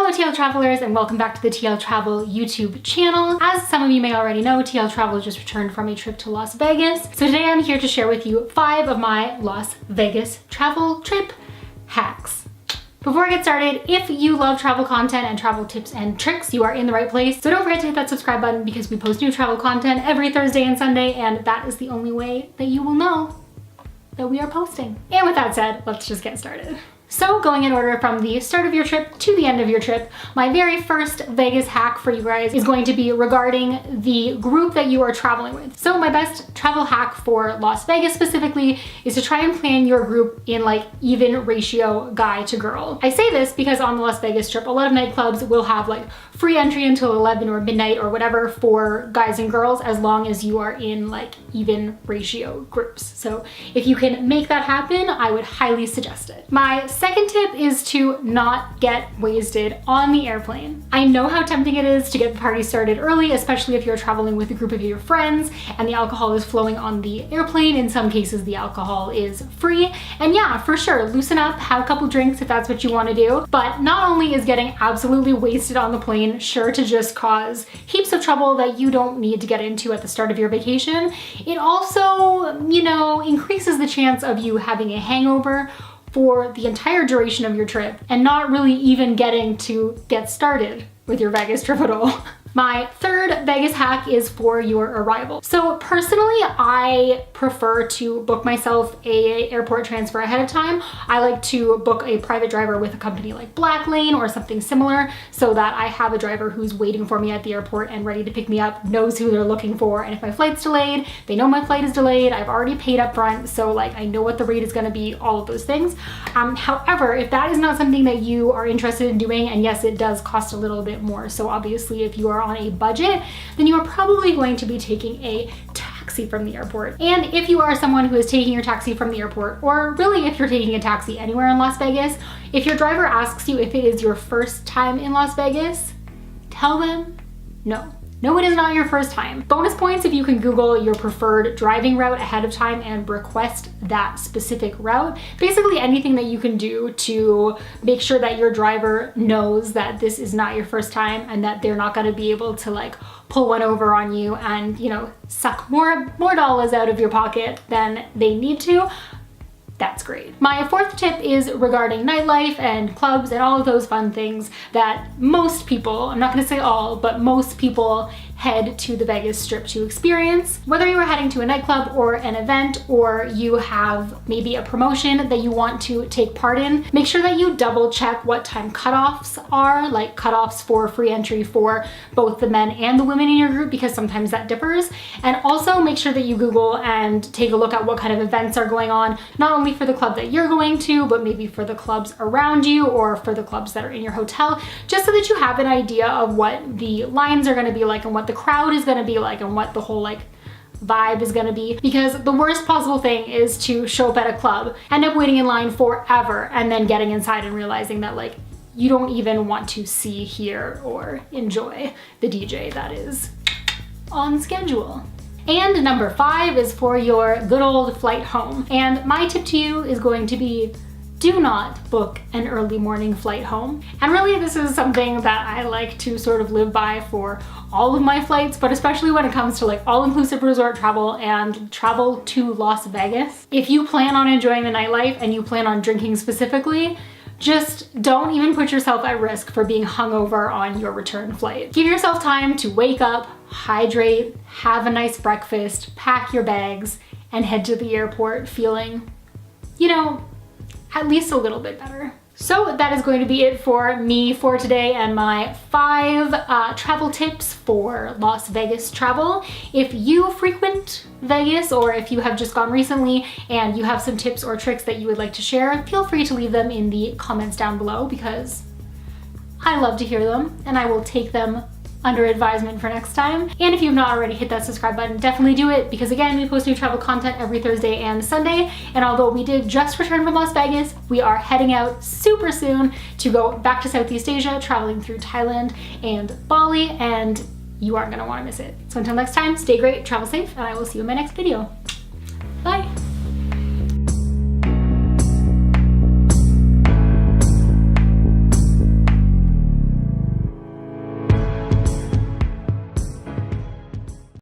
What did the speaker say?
Hello TL Travelers and welcome back to the TL Travel YouTube channel. As some of you may already know, TL Travel just returned from a trip to Las Vegas. So today I'm here to share with you 5 of my Las Vegas travel trip hacks. Before I get started, if you love travel content and travel tips and tricks, you are in the right place. So don't forget to hit that subscribe button because we post new travel content every Thursday and Sunday, and that is the only way that you will know that we are posting. And with that said, let's just get started. So going in order from the start of your trip to the end of your trip, my very first Vegas hack for you guys is going to be regarding the group that you are traveling with. So my best travel hack for Las Vegas specifically is to try and plan your group in like even ratio guy to girl. I say this because on the Las Vegas trip, a lot of nightclubs will have like free entry until 11 or midnight or whatever for guys and girls as long as you are in like even ratio groups. So if you can make that happen, I would highly suggest it. My second tip is to not get wasted on the airplane. I know how tempting it is to get the party started early, especially if you're traveling with a group of your friends and the alcohol is flowing on the airplane. In some cases, the alcohol is free. And yeah, for sure, loosen up, have a couple drinks if that's what you want to do. But not only is getting absolutely wasted on the plane sure to just cause heaps of trouble that you don't need to get into at the start of your vacation, it also, increases the chance of you having a hangover for the entire duration of your trip and not really even getting to get started with your Vegas trip at all. My third Vegas hack is for your arrival. So personally, I prefer to book myself a airport transfer ahead of time. I like to book a private driver with a company like Blacklane or something similar so that I have a driver who's waiting for me at the airport and ready to pick me up, knows who they're looking for, and if my flight's delayed, they know my flight is delayed, I've already paid up front, so like I know what the rate is gonna be, all of those things. However, if that is not something that you are interested in doing, and yes, it does cost a little bit more, so obviously if you are on a budget, then you are probably going to be taking a taxi from the airport. And if you are someone who is taking your taxi from the airport, or really if you're taking a taxi anywhere in Las Vegas, if your driver asks you if it is your first time in Las Vegas, tell them no. No, it is not your first time. Bonus points if you can Google your preferred driving route ahead of time and request that specific route. Basically anything that you can do to make sure that your driver knows that this is not your first time and that they're not gonna be able to like pull one over on you and, suck more dollars out of your pocket than they need to. That's great. My fourth tip is regarding nightlife and clubs and all of those fun things that most people, I'm not gonna say all, but most people head to the Vegas Strip to experience. Whether you are heading to a nightclub or an event, or you have maybe a promotion that you want to take part in, make sure that you double check what time cutoffs are, like cutoffs for free entry for both the men and the women in your group, because sometimes that differs. And also make sure that you Google and take a look at what kind of events are going on, not only for the club that you're going to, but maybe for the clubs around you or for the clubs that are in your hotel, just so that you have an idea of what the lines are gonna be like and what the crowd is gonna be like and what the whole like vibe is gonna be. Because the worst possible thing is to show up at a club, end up waiting in line forever, and then getting inside and realizing that like you don't even want to see, hear, or enjoy the DJ that is on schedule. And number 5 is for your good old flight home. And my tip to you is going to be, do not book an early morning flight home. And really this is something that I like to sort of live by for all of my flights, but especially when it comes to like all-inclusive resort travel and travel to Las Vegas. If you plan on enjoying the nightlife and you plan on drinking specifically, just don't even put yourself at risk for being hungover on your return flight. Give yourself time to wake up, hydrate, have a nice breakfast, pack your bags, and head to the airport feeling, at least a little bit better. So that is going to be it for me for today and my 5 travel tips for Las Vegas travel. If you frequent Vegas, or if you have just gone recently and you have some tips or tricks that you would like to share, feel free to leave them in the comments down below because I love to hear them and I will take them under advisement for next time. And if you've not already hit that subscribe button, definitely do it, because again, we post new travel content every Thursday and Sunday. And although we did just return from Las Vegas, we are heading out super soon to go back to Southeast Asia, traveling through Thailand and Bali, and you aren't gonna wanna miss it. So until next time, stay great, travel safe, and I will see you in my next video.